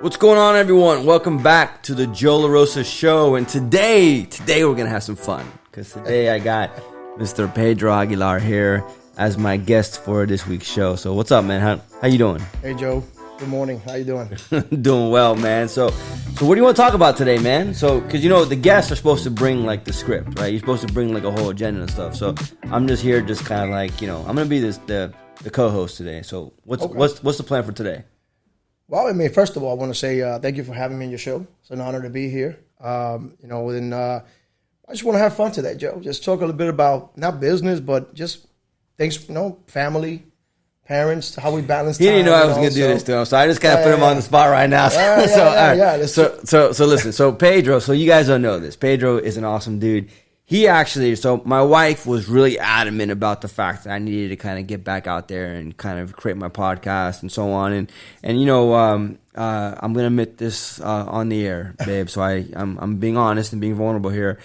What's going on, everyone? Welcome back to the Joe LaRosa Show. And today we're going to have some fun. Because today I got Mr. Pedro Aguilar here as my guest for this week's show. So what's up, man? How you doing? Hey, Joe. Good morning. How you doing? Doing well, man. So what do you want to talk about today, man? So, because, the guests are supposed to bring, like, the script, right? You're supposed to bring, like, a whole agenda and stuff. So I'm just here just kind of like, I'm going to be the co-host today. So what's the plan for today? Well, I mean, first of all, I want to say thank you for having me on your show. It's an honor to be here. I just want to have fun today, Joe. Just talk a little bit about not business, but just things, family, parents, how we balance time. He didn't know I was going to do this to him, so I just kind of put him on the spot right now. So listen, so Pedro, so you guys don't know this. Pedro is an awesome dude. So my wife was really adamant about the fact that I needed to kind of get back out there and kind of create my podcast and so on. I'm going to admit this on the air, babe. So I'm being honest and being vulnerable here.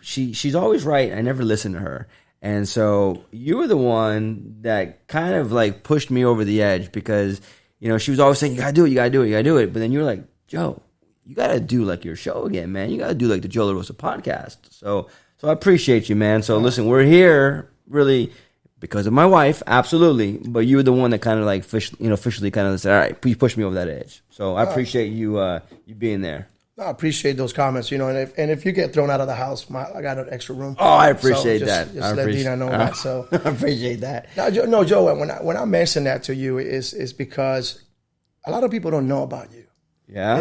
She's always right. I never listen to her. And so you were the one that kind of like pushed me over the edge because, she was always saying, you got to do it, you got to do it, you got to do it. But then you were like, Joe, you got to do like your show again, man. You got to do like the Joe LaRosa podcast. So I appreciate you, man. So listen, we're here really because of my wife, absolutely. But you were the one that kind of like, officially kind of said, all right, please push me over that edge. So I appreciate you being there. I appreciate those comments, and if you get thrown out of the house, I got an extra room. Oh, I appreciate that. Just let Dina know that. So I appreciate that. No, Joe, when I mention that to you is because a lot of people don't know about you. Yeah.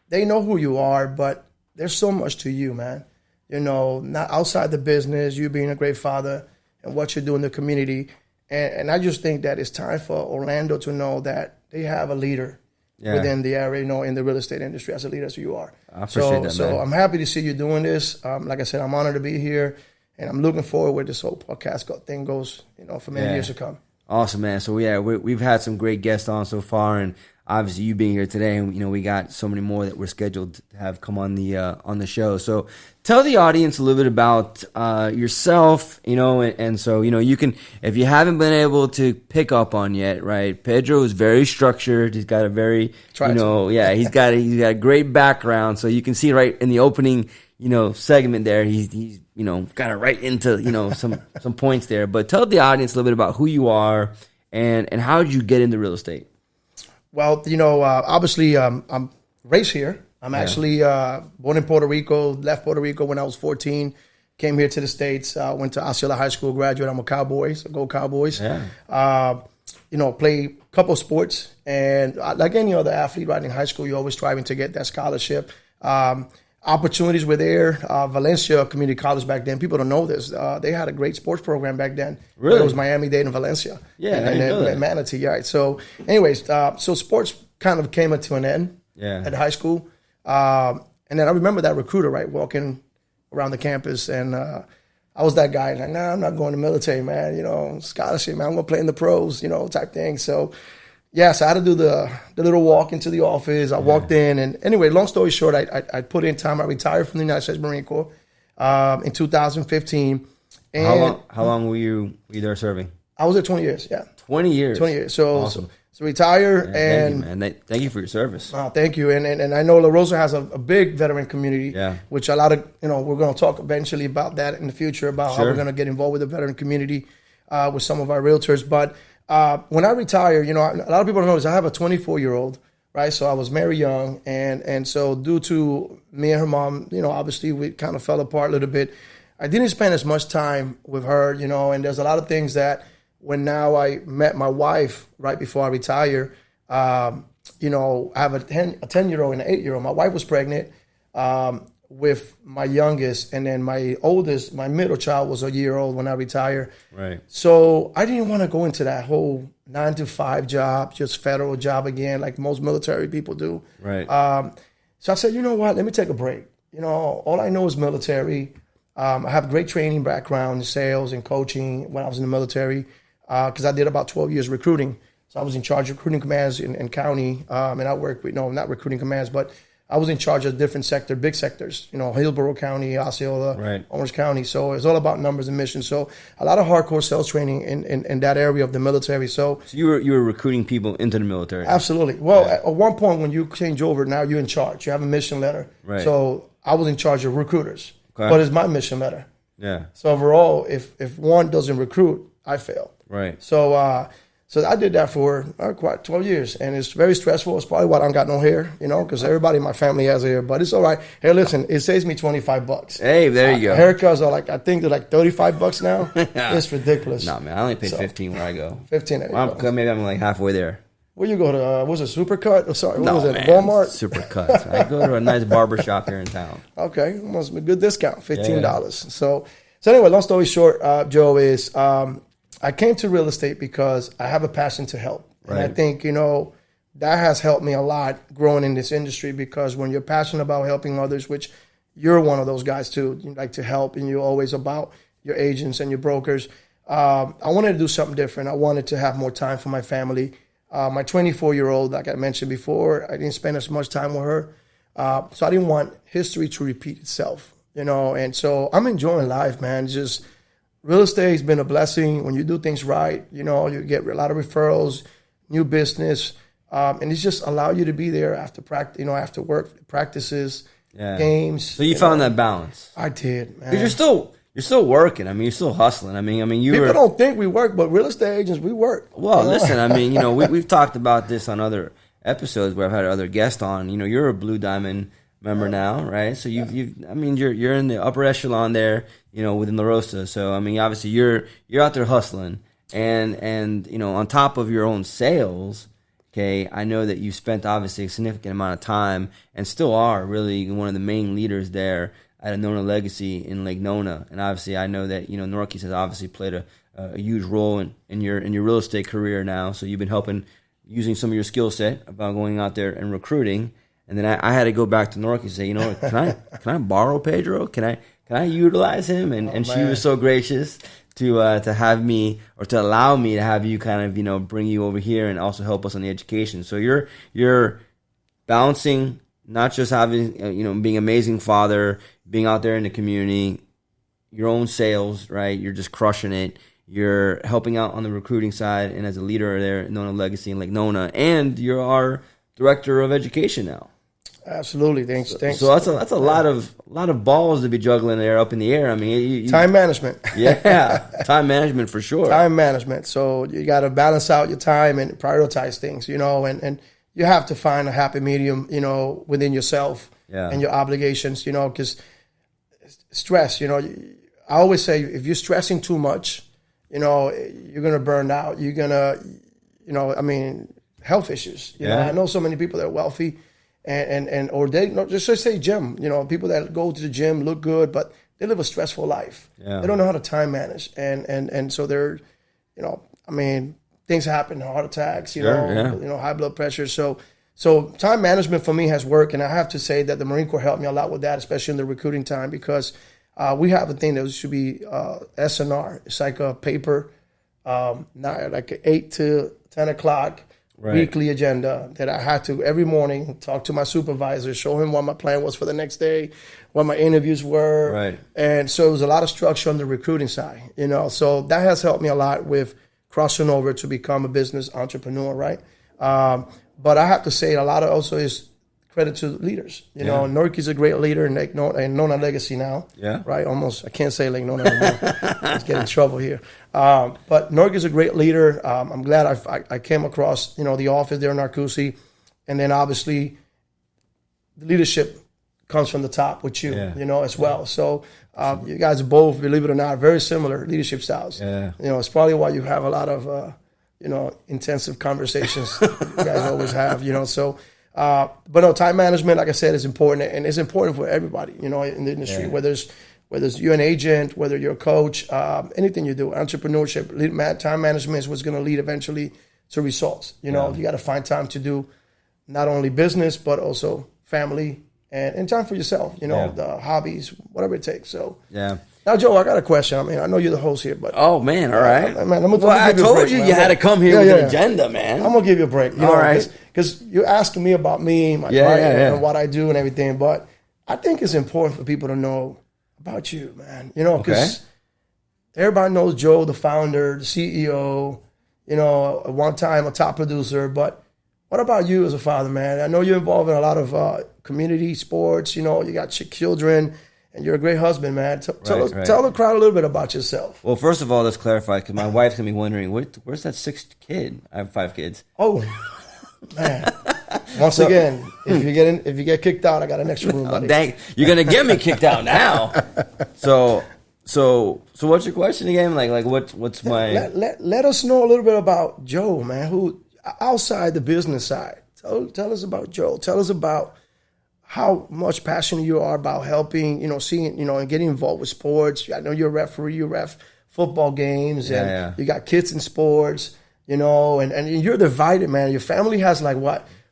They know who you are, but there's so much to you, man. Not outside the business, you being a great father and what you do in the community. And I just think that it's time for Orlando to know that they have a leader within the area, in the real estate industry as a leader as you are. I appreciate that, So man. I'm happy to see you doing this. Like I said, I'm honored to be here. And I'm looking forward where this whole podcast thing goes, for many years to come. Awesome, man. So, we've had some great guests on so far, and obviously you being here today, and we got so many more that we're scheduled to have come on the show. So tell the audience a little bit about yourself, and so you can, if you haven't been able to pick up on yet, right? Pedro is very structured. He's got a very he's got a great background. So you can see right in the opening segment there, he's kind of right into some points there. But tell the audience a little bit about who you are and how did you get into real estate? Well, obviously, I'm raised here. I'm actually born in Puerto Rico, left Puerto Rico when I was 14, came here to the States, went to Osceola High School, graduate. I'm a Cowboys, go Cowboys. Yeah. Play a couple sports. And like any other athlete right in high school, you're always striving to get that scholarship. Opportunities were there. Valencia Community College back then, people don't know this. They had a great sports program back then. Really? It was Miami-Dade and Valencia. Yeah, and then Manatee, right? So anyways, so sports kind of came to an end at high school. And then I remember that recruiter, right, walking around the campus, and I was that guy, like, nah, I'm not going to military, man, scholarship, man, I'm going to play in the pros, type thing. So I had to do the little walk into the office. I walked in, and anyway, long story short, I put in time. I retired from the United States Marine Corps in 2015. And how long were you there serving? I was there 20 years, 20 years. 20 years. So, awesome. so retire. And thank you, man. Thank you for your service. Thank you. And I know LaRosa has a big veteran community, which a lot of, we're going to talk eventually about that in the future, about how we're going to get involved with the veteran community with some of our realtors. But when I retire, a lot of people don't know this. I have a 24-year-old, right? So I was married young, and so due to me and her mom, obviously we kind of fell apart a little bit. I didn't spend as much time with her, and there's a lot of things that when now I met my wife right before I retire, I have a 10-year-old and an 8-year-old. My wife was pregnant with my youngest, and then my oldest, my middle child, was a year old when I retired. Right. So I didn't want to go into that whole 9-to-5 job, just federal job again, like most military people do. Right. So I said, you know what? Let me take a break. All I know is military. I have great training background in sales and coaching when I was in the military because I did about 12 years recruiting. So I was in charge of recruiting commands in county, and I worked with, not recruiting commands, but I was in charge of different big sectors, Hillsborough County, Osceola, Orange County. So it's all about numbers and missions. So a lot of hardcore sales training in that area of the military. So you were recruiting people into the military? Absolutely. Well, at one point when you change over, now you're in charge. You have a mission letter. Right. So I was in charge of recruiters, but it's my mission letter. Yeah. So overall, if one doesn't recruit, I fail. Right. So I did that for quite 12 years, and it's very stressful. It's probably why I don't got no hair, because everybody in my family has hair, but it's all right. Hey, listen, it saves me $25. Hey, there you go. Haircuts are I think they're like $35 now. It's ridiculous. No, man, I only pay 15 where I go. 15. Maybe I'm like halfway there. Where you go to? Was it Supercut? Oh, sorry, what was it? Man, Walmart? Supercuts. I go to a nice barber shop here in town. Okay, must be a good discount, $15. Yeah. So anyway, long story short, Joe, is I came to real estate because I have a passion to help. And I think, that has helped me a lot growing in this industry, because when you're passionate about helping others, which you're one of those guys too, you like to help and you're always about your agents and your brokers. I wanted to do something different. I wanted to have more time for my family. My 24-year-old, like I mentioned before, I didn't spend as much time with her. So I didn't want history to repeat itself, and so I'm enjoying life, man. Just real estate has been a blessing. When you do things right, you get a lot of referrals, new business, and it's just allow you to be there after practice, after work, practices, games. So you found that balance. I did, man. Because you're still working. I mean, you're still hustling. I mean, people don't think we work, but real estate agents, we work. Well, listen, I mean, we've talked about this on other episodes where I've had other guests on. You're a Blue Diamond member now, right? So you're in the upper echelon there, within La Rosa. So I mean, obviously you're out there hustling, and on top of your own sales, okay, I know that you spent obviously a significant amount of time and still are really one of the main leaders there at a Nona Legacy in Lake Nona. And obviously I know that Norquis has obviously played a huge role in your real estate career now. So you've been helping, using some of your skill set about going out there and recruiting. And then I had to go back to Norquis and say, can I borrow Pedro? Can I utilize him? And she was so gracious to have me, or to allow me to have you kind of bring you over here and also help us on the education. So you're balancing, not just having being an amazing father, being out there in the community, your own sales, right? You're just crushing it. You're helping out on the recruiting side, and as a leader there at Nona Legacy in Lake Nona, and you're our director of education now. Absolutely, thanks. So that's a lot of balls to be juggling there up in the air. I mean, time management. Yeah, time management for sure. Time management. So you got to balance out your time and prioritize things, and you have to find a happy medium, within yourself and your obligations, because stress. I always say if you're stressing too much, you're gonna burn out. You're gonna, health issues. I know so many people that are wealthy. Or they just say gym, people that go to the gym look good, but they live a stressful life. Yeah. They don't know how to time manage, and so they're, things happen, heart attacks, high blood pressure. So time management for me has worked, and I have to say that the Marine Corps helped me a lot with that, especially in the recruiting time, because we have a thing that should be SNR. It's like a paper, like 8 to 10 o'clock. Right. Weekly agenda that I had to every morning talk to my supervisor, show him what my plan was for the next day, what my interviews were. Right. And so it was a lot of structure on the recruiting side, So that has helped me a lot with crossing over to become a business entrepreneur, right? But I have to say a lot of also is credit to leaders. Norquis is a great leader in Nona Legacy now. Yeah. Right? Almost, I can't say Lake Nona anymore. Let's get in trouble here. But Norquis is a great leader. I'm glad I came across, the office there in Narcousie. And then obviously the leadership comes from the top with you, as well. So you guys are both, believe it or not, very similar leadership styles. Yeah. It's probably why you have a lot of, intensive conversations you guys always have, so. But no, time management, like I said, is important, and it's important for everybody, in the industry, whether it's you're an agent, whether you're a coach, anything you do, entrepreneurship, time management is what's going to lead eventually to results. You got to find time to do not only business, but also family and time for yourself, the hobbies, whatever it takes. So, Now, Joe, I got a question. I mean, I know you're the host here, but oh man, all right, man. I told you had to come here with an agenda, man. I'm gonna give you a break. All right, because you're asking me about me, my life, and what I do and everything. But I think it's important for people to know about you, man. You know, because everybody knows Joe, the founder, the CEO. You know, at one time a top producer. But what about you as a father, man? I know you're involved in a lot of community sports. You know, you got children. And you're a great husband, man. Tell the crowd a little bit about yourself. Well, first of all, let's clarify, because my wife's going to be wondering, where's that sixth kid? I have 5 kids. Oh, man. Once again, if you get kicked out, I got an extra room, buddy. Dang, you're going to get me kicked out now. So what's your question again? Like what's my... Let us know a little bit about Joe, man, who, outside the business side. Tell us about Joe. Tell us about how much passionate you are about helping, seeing, and getting involved with sports. I know you're a referee, you ref football games, and you got kids in sports, and you're divided, man. Your family has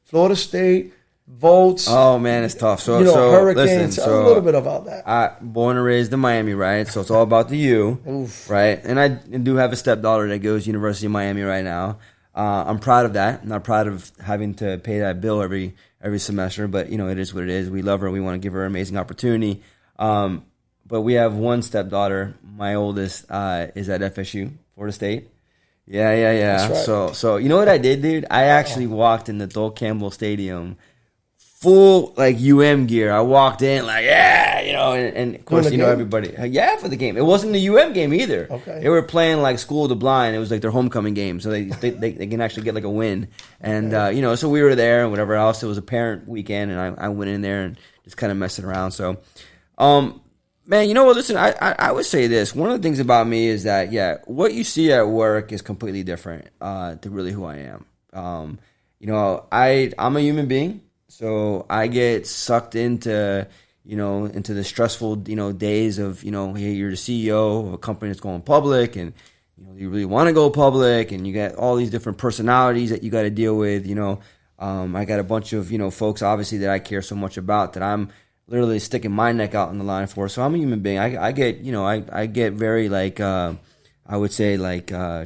Florida State, Volts. Oh man, it's tough. So Hurricanes. Listen, tell a little bit about that. I born and raised in Miami, right? So it's all about the U, Oof. Right? And I do have a stepdaughter that goes to University of Miami right now. I'm proud of that. I'm not proud of having to pay that bill every semester, but it is what it is. We love her. We want to give her an amazing opportunity. But we have one stepdaughter. My oldest is at FSU, Florida State. Yeah. That's right. So you know what I did, dude? I actually walked in the Dole Campbell Stadium full gear. I walked in and of course everybody for the game. It wasn't the game either. Okay. They were playing School of the Blind. It was their homecoming game, so they can actually get a win. And so we were there and whatever else. It was a parent weekend, and I went in there and just kind of messing around. So, man, you know what? Listen, I would say this. One of the things about me is that what you see at work is completely different to really who I am. I'm a human being. So I get sucked into the stressful, days of, hey, you're the CEO of a company that's going public, and, you really want to go public, and you got all these different personalities that you got to deal with. I got a bunch of, folks, obviously, that I care so much about that I'm literally sticking my neck out on the line for. So I'm a human being. I get very I would say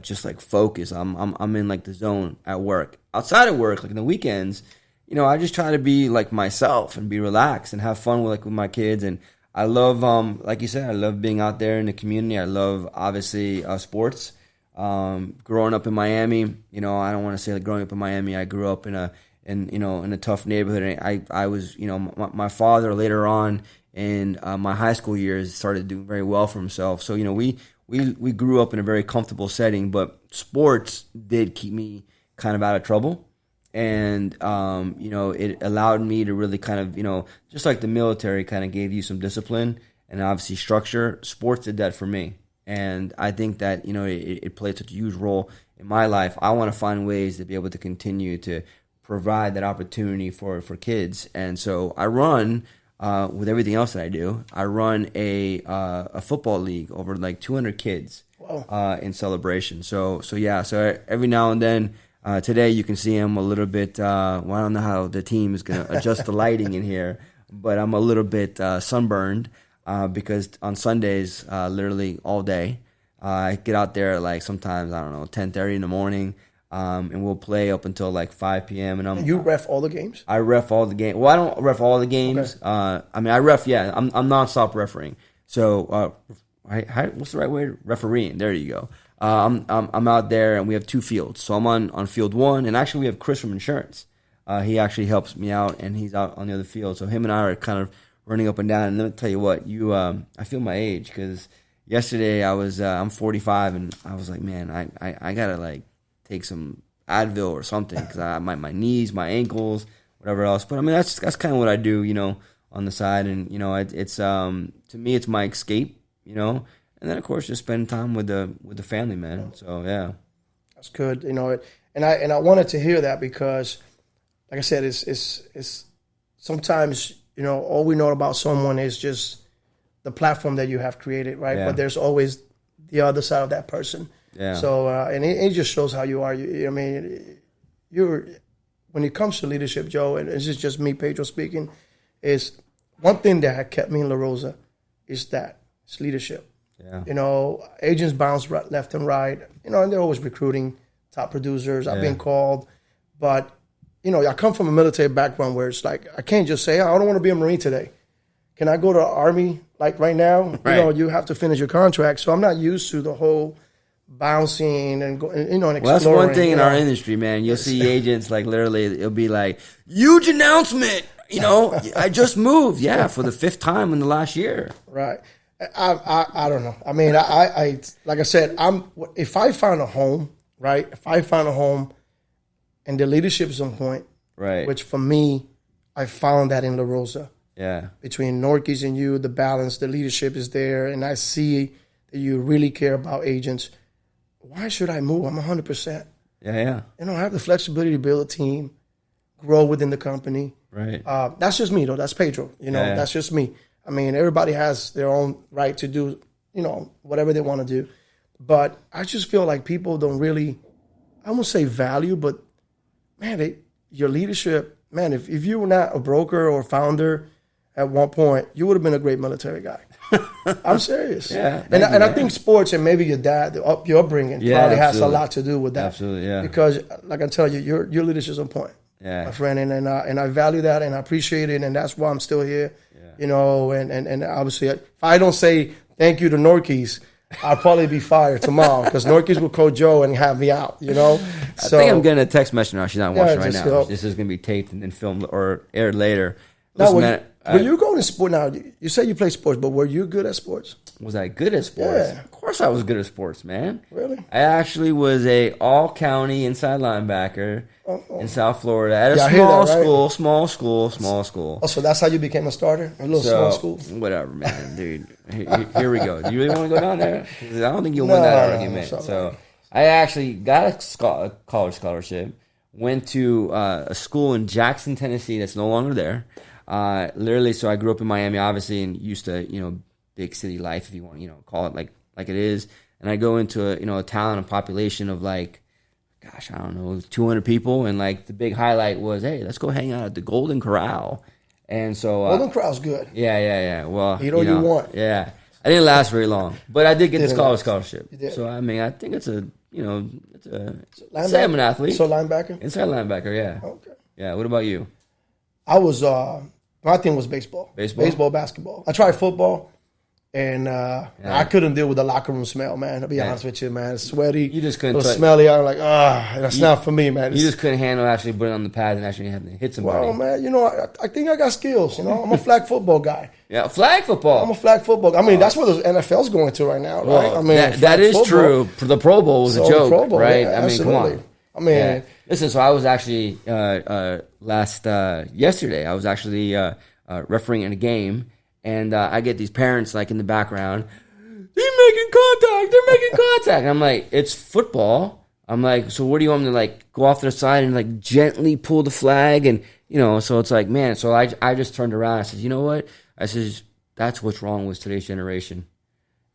just focused. I'm in the zone at work. Outside of work, in the weekends, I just try to be myself and be relaxed and have fun with my kids. And I love, like you said, I love being out there in the community. I love, obviously, sports. Growing up in Miami, I don't want to say growing up in Miami. I grew up in a tough neighborhood. And I was, my father later on in my high school years started doing very well for himself. So, we grew up in a very comfortable setting, but sports did keep me kind of out of trouble. And, it allowed me to really kind of, just like the military kind of gave you some discipline and obviously structure, sports did that for me. And I think that, it played such a huge role in my life. I want to find ways to be able to continue to provide that opportunity for kids. And so I run, with everything else that I do, I run a football league over 200 kids in celebration. So every now and then, today you can see I'm a little bit, I don't know how the team is going to adjust the lighting in here, but I'm a little bit sunburned because on Sundays, literally all day, I get out there sometimes, 10:30 in the morning, and we'll play up until 5 p.m. And you ref all the games? I ref all the games. Well, I don't ref all the games. Okay. I ref, I'm nonstop refereeing. So, what's the right word? Refereeing. There you go. I'm out there, and we have 2 fields. So I'm on field 1, and actually we have Chris from insurance. He actually helps me out, and he's out on the other field. So him and I are kind of running up and down. And let me tell you what, I feel my age because yesterday I'm 45, and I was like, man, I gotta take some Advil or something because my knees, my ankles, whatever else. But I mean that's kind of what I do, on the side, and it's to me it's my escape, And then, of course, just spend time with the family, man. So, yeah. That's good. And I wanted to hear that because, like I said, it's sometimes, all we know about someone is just the platform that you have created, right? Yeah. But there's always the other side of that person. Yeah. So, and it just shows how you are. When it comes to leadership, Joe, and this is just me, Pedro, speaking, is one thing that had kept me in La Rosa is that it's leadership. Yeah. Agents bounce left and right. And they're always recruiting top producers. I've been called, but I come from a military background where it's like I can't just say, I don't want to be a Marine today. Can I go to the Army like right now? Right. You have to finish your contract. So I'm not used to the whole bouncing and exploring. Well, that's one thing in our industry, man. You'll see agents like literally, it'll be like, huge announcement. I just moved. Yeah, for the 5th time in the last year. Right. I don't know. I mean, I like I said, if I find a home, right? If I find a home and the leadership is on point, right? Which for me, I found that in La Rosa. Yeah. Between Norquis and you, the balance, the leadership is there, and I see that you really care about agents. Why should I move? I'm 100%. Yeah. I have the flexibility to build a team, grow within the company. Right. That's just me, though. That's Pedro. That's just me. I mean, everybody has their own right to do, whatever they want to do. But I just feel like people don't really, I won't say value, but, man, your leadership, man, if you were not a broker or founder at one point, you would have been a great military guy. I'm serious. Yeah. And I think sports and maybe your dad, your upbringing probably has a lot to do with that. Absolutely, yeah. Because, like I tell you, your leadership is on point. Yeah. My friend, and I value that and I appreciate it, and that's why I'm still here. And obviously, if I don't say thank you to Norquis, I'll probably be fired tomorrow because Norquis will call Joe and have me out, I think I'm getting a text message now. She's not watching right now. This is going to be taped and then filmed or aired later. Listen, were you going to sport? Now, you say you play sports, but were you good at sports? Was I good at sports? Yeah. Of course I was good at sports, man. Really? I actually was a all-county inside linebacker in South Florida at a small school. Oh, so that's how you became a starter? A little small school? Whatever, man, dude. Here we go. Do you really want to go down there? Because I don't think you'll win that argument. So I actually got a college scholarship, went to a school in Jackson, Tennessee that's no longer there. Literally, so I grew up in Miami, obviously, and used to, big city life, if you want, call it like it is. And I go into a town, a population of like, gosh, I don't know, 200 people. And like the big highlight was, hey, let's go hang out at the Golden Corral. And so Golden Corral's good. Yeah. Well, you want. Yeah, I didn't last very long, but I did get this college scholarship. So I mean, I think it's say I'm an athlete. So linebacker. Inside linebacker, yeah. Okay. Yeah. What about you? I was my thing was baseball. Baseball, basketball. I tried football. And I couldn't deal with the locker room smell, man. To be honest with you, man. It's sweaty. You just couldn't. It was smelly. I'm like, that's not for me, man. You just couldn't handle actually putting on the pads and actually having to hit somebody. Well, man, I think I got skills. I'm a flag football guy. Yeah, flag football. I'm a flag football. I mean, that's what the NFL's going to right now, right? Well, I mean, that is true. The Pro Bowl was a joke, Pro Bowl, right? Yeah, I mean, come on. I mean, listen. So I was actually yesterday. I was actually refereeing in a game, and I get these parents like in the background. They're making contact. And I'm like, it's football. I'm like, so what do you want me to like go off to the side and like gently pull the flag? And, so it's like, man, so I just turned around. I said, you know what? I says, that's what's wrong with today's generation.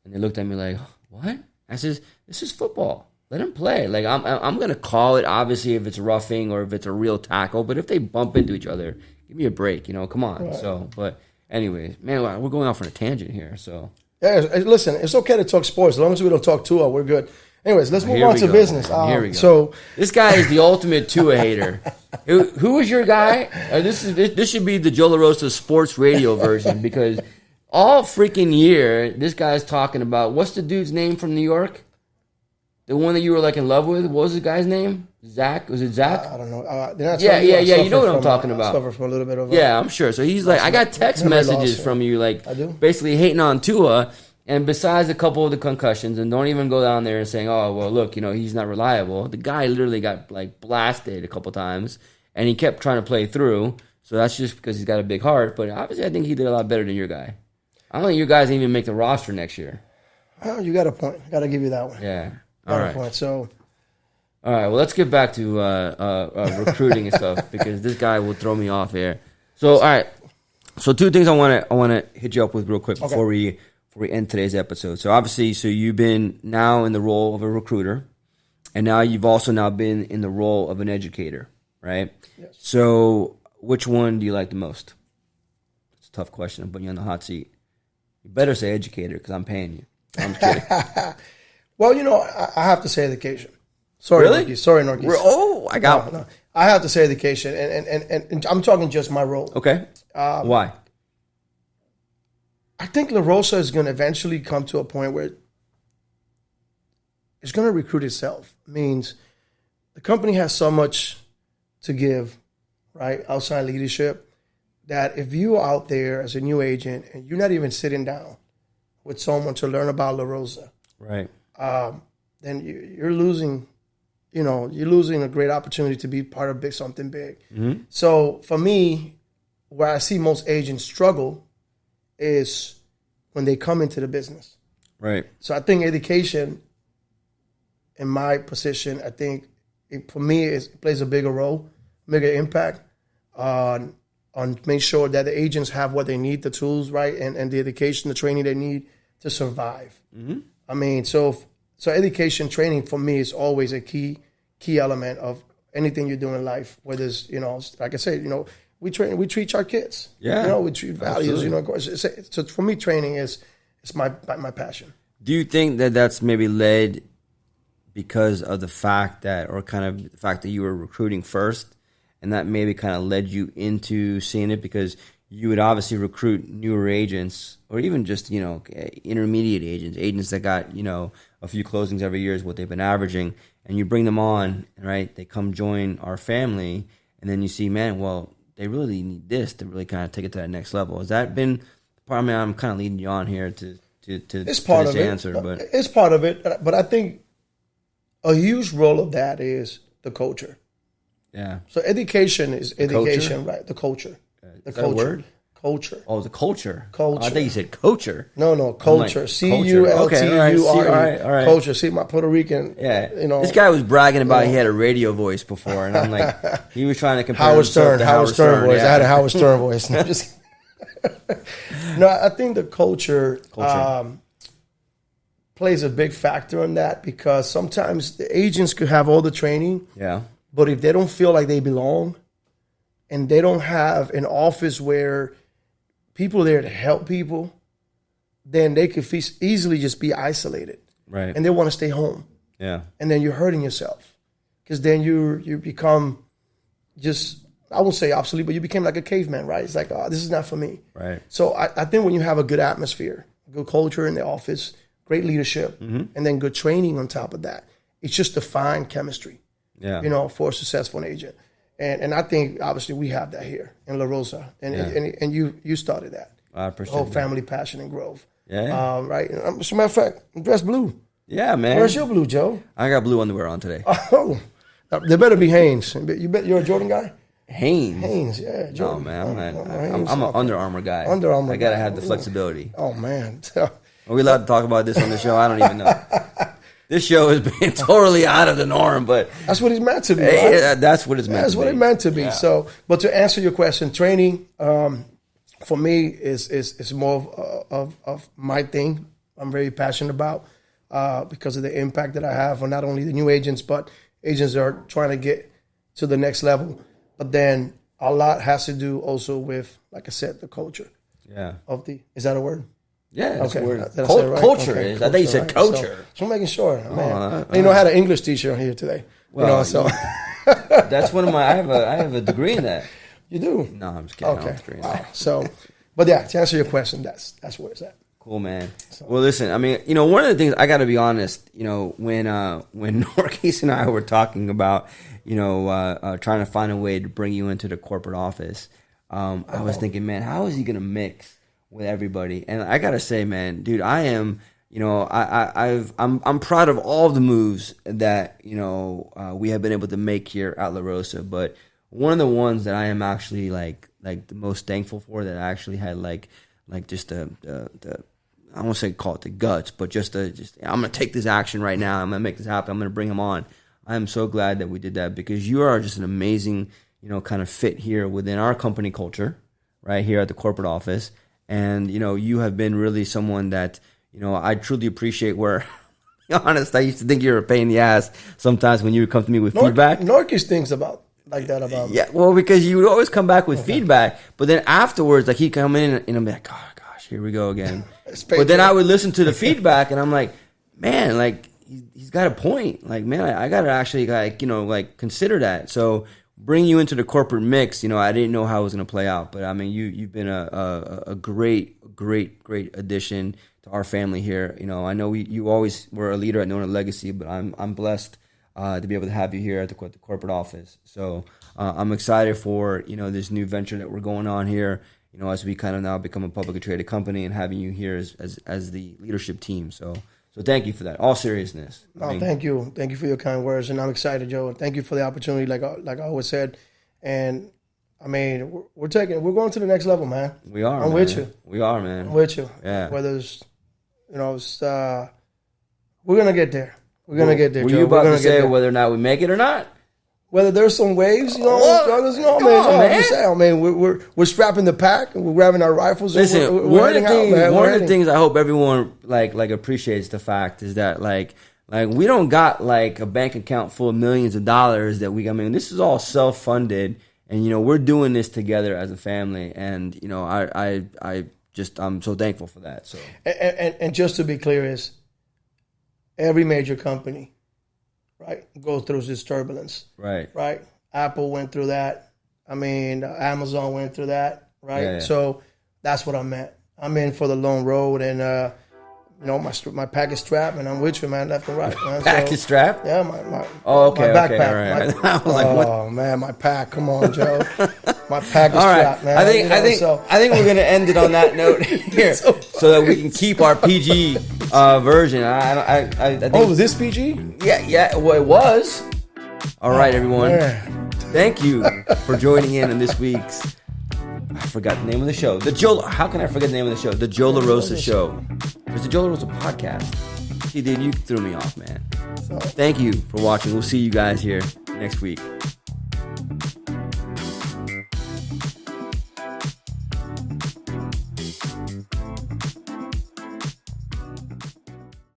And they looked at me like, what? I says, this is football. Let them play. Like, I'm going to call it, obviously, if it's roughing or if it's a real tackle. But if they bump into each other, give me a break, come on. Right. So, but anyways, man, we're going off on a tangent here, so. Yeah, listen, it's okay to talk sports. As long as we don't talk Tua, we're good. Anyways, let's move on to business. Here we go. So this guy is the ultimate Tua hater. Who is your guy? This should be the Joe LaRosa sports radio version because all freaking year this guy's talking about what's the dude's name from New York? The one that you were like in love with. What was the guy's name? Zach? Was it Zach? I don't know. Yeah. You know what I'm talking about. I suffer from a little bit of. Yeah, I'm sure. So he's like, I got text messages from you, like, basically hating on Tua. And besides a couple of the concussions, and don't even go down there and saying, oh, well, look, he's not reliable. The guy literally got like blasted a couple times, and he kept trying to play through. So that's just because he's got a big heart. But obviously, I think he did a lot better than your guy. I don't think your guys even make the roster next year. Oh, you got a point. Got to give you that one. Yeah. All right. Point. So. All right. Well, let's get back to recruiting and stuff because this guy will throw me off here. So, all right. So, two things I want to hit you up with real quick before we end today's episode. So, obviously, you've been now in the role of a recruiter, and now you've also been in the role of an educator, right? Yes. So, which one do you like the most? It's a tough question. I'm putting you on the hot seat. You better say educator because I'm paying you. I'm kidding. Well, I have to say education. Sorry, really? Norquis. Sorry, Norquis. Oh, I got no. I have to say education, and I'm talking just my role. Okay. Why? I think La Rosa is going to eventually come to a point where it's going to recruit itself. Means the company has so much to give, right, outside leadership, that if you're out there as a new agent and you're not even sitting down with someone to learn about La Rosa, right, then you're losing. You're losing a great opportunity to be part of something big. Mm-hmm. So for me, where I see most agents struggle is when they come into the business. Right. So I think education, in my position, I think for me it plays a bigger role, bigger impact on making sure that the agents have what they need, the tools, right, and the education, the training they need to survive. Mm-hmm. I mean, so education training for me is always a key element of anything you do in life. Whether it's, like I said, we teach our kids. Yeah. We treat values. Absolutely. So for me, training is my passion. Do you think that that's maybe led because of the fact that, or kind of the fact that you were recruiting first, and that maybe kind of led you into seeing it, because you would obviously recruit newer agents, or even just, intermediate agents that got, a few closings every year is what they've been averaging, and you bring them on, right? They come join our family, and then you see, man, well, they really need this to really kind of take it to that next level. Has that been part? I mean, I'm kind of leading you on here to it's part to of this it. Answer, but it's part of it. But I think a huge role of that is the culture. Yeah. So education is education, culture? right? The culture. The culture. Word? Culture. Oh, the culture. Culture. I think you said culture. No, culture. Like, CULTURE. Okay, all right. Culture. See, my Puerto Rican. Yeah. This guy was bragging about he had a radio voice before, and I'm like, he was trying to compare himself to Howard Stern voice. Yeah. I had a Howard Stern voice. No, I think the culture. Plays a big factor in that, because sometimes the agents could have all the training. Yeah. But if they don't feel like they belong, and they don't have an office where people are there to help people, then they could easily just be isolated. Right. And they want to stay home. Yeah. And then you're hurting yourself, because then you become just, I won't say obsolete, but you became like a caveman, right? It's like, this is not for me. Right. So I think when you have a good atmosphere, good culture in the office, great leadership, mm-hmm. and then good training on top of that, it's just a fine chemistry. Yeah. For a successful agent. And I think obviously we have that here in La Rosa, and you started that. I appreciate the whole family passion and growth. Yeah. Right. As a matter of fact, I'm dressed blue. Yeah, man. Where's your blue, Joe? I got blue underwear on today. Oh, there better be Hanes. You're a Jordan guy. Hanes, yeah. Jordan. No, man, I'm an Under Armour guy. Under Armour. I gotta have the flexibility. Oh man. Are we allowed to talk about this on the show? I don't even know. This show is being totally out of the norm, but that's what it's meant to be. Right? That's what it's meant to be. That's what it's meant to be. Yeah. So, but to answer your question, training for me is more of my thing. I'm very passionate about because of the impact that I have on not only the new agents, but agents that are trying to get to the next level. But then a lot has to do also with, like I said, the culture. Yeah. Is that a word? Yeah, that's okay. Word. Right? Culture okay. is. I think you said right? culture. So I'm making sure, man. I had an English teacher here today. Well, so that's one of my. I have a degree in that. You do? No, I'm just kidding. Okay. Wow. So, but yeah, to answer your question, that's where it's at. Cool, man. So. Well, listen. I mean, one of the things I got to be honest. When Norquis and I were talking about, trying to find a way to bring you into the corporate office, I was thinking, man, how is he going to mix with everybody? And I gotta say, man, dude, I am, I'm proud of all the moves that we have been able to make here at La Rosa. But one of the ones that I am actually like the most thankful for, that I actually had like just the I won't say call it the guts, but just I'm gonna take this action right now. I'm gonna make this happen. I'm gonna bring him on. I am so glad that we did that, because you are just an amazing kind of fit here within our company culture, right here at the corporate office. And, you have been really someone that, I truly appreciate. Where, to be honest, I used to think you were a pain in the ass sometimes when you would come to me with feedback. Norquis thinks about me. Yeah, well, because you would always come back with feedback, but then afterwards, like, he'd come in and I'm like, oh, gosh, here we go again. But then I would listen to the feedback, and I'm like, man, like he's got a point. Like, man, I got to actually like consider that. So bring you into the corporate mix. I didn't know how it was going to play out, but I mean, you've been a great addition to our family here. I know you always were a leader at Nona Legacy, but I'm blessed to be able to have you here at the corporate office. So I'm excited for this new venture that we're going on here. As we kind of now become a publicly traded company and having you here as the leadership team. So thank you for that. All seriousness. Thank you for your kind words, and I'm excited, Joe. Thank you for the opportunity, like I always said. And I mean, we're going to the next level, man. We are. I'm with you. We are, man. I'm with you. Yeah. Whether it's, we're gonna get there. We're gonna get there. Were Joe. you about to say whether or not we make it or not? Whether there's some waves, we're strapping the pack and we're grabbing our rifles. Listen, and one of the things I hope everyone like appreciates the fact is that like we don't got like a bank account full of millions of dollars that this is all self-funded, and we're doing this together as a family, and I'm so thankful for that. So and just to be clear, is every major company, right, go through this turbulence. Right. Apple went through that. I mean, Amazon went through that. Right. Yeah. So that's what I meant. I'm in for the long road, and my pack is strapped, and I'm with you, man, left and right. Man. Pack is strapped? Yeah, my okay, backpack. Okay, all right. I was like, what? Man, my pack. Come on, Joe. My pack is strapped, man. I think we're gonna end it on that note here, so that we can keep our PG version. I think, was this PG? Yeah. Well, it was. All right, everyone. Man. Thank you for joining in on this week's. I forgot the name of the show. How can I forget the name of the show? The Joe LaRosa Show. It's the Joe LaRosa podcast. See, dude, you threw me off, man. Thank you for watching. We'll see you guys here next week.